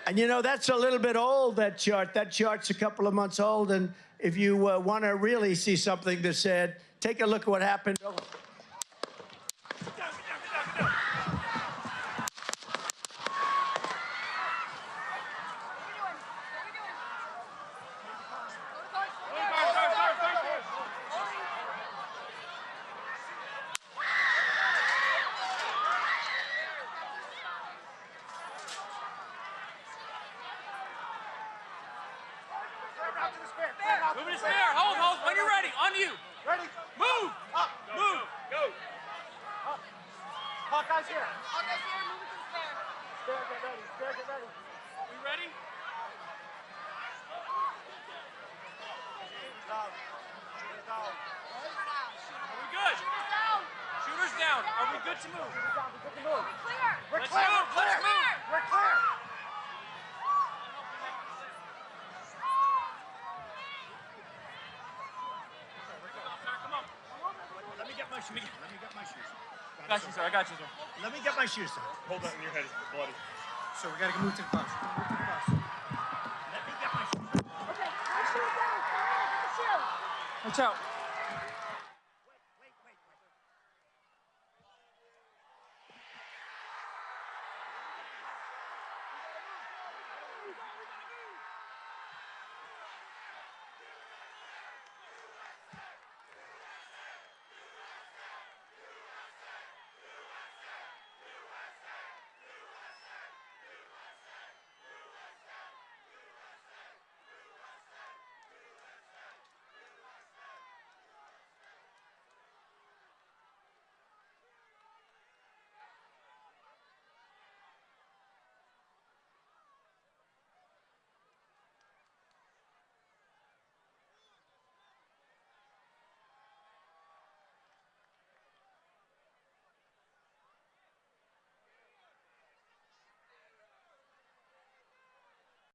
And you know, that's a little bit old, that chart. That chart's a couple of months old. And if you want to really see something that said, take a look at what happened. Move to spare. Hold. When you're ready. On you. Ready? Move. Up. Move. Go. Up. Hawkeye's here. Hawkeye's here. Move it to the spare. Spare, get ready. Spare, get ready. We ready? Shooters down. Shooters down. Are we good? Shooters down. Shooters down. Are we good to move? Shooters down. We're good to move. We're clear. We're Let's clear. move. We're Let's clear. move. We're clear. Come on. Let me get my shoes. Let me get my shoes. I got you, sir. I got you, sir. Let me get my shoes. Hold that in your head. It's bloody. So we got to move to the bus. Move to the bus. Let me get my shoes. Okay. Shoot down. Get the shield. Watch out.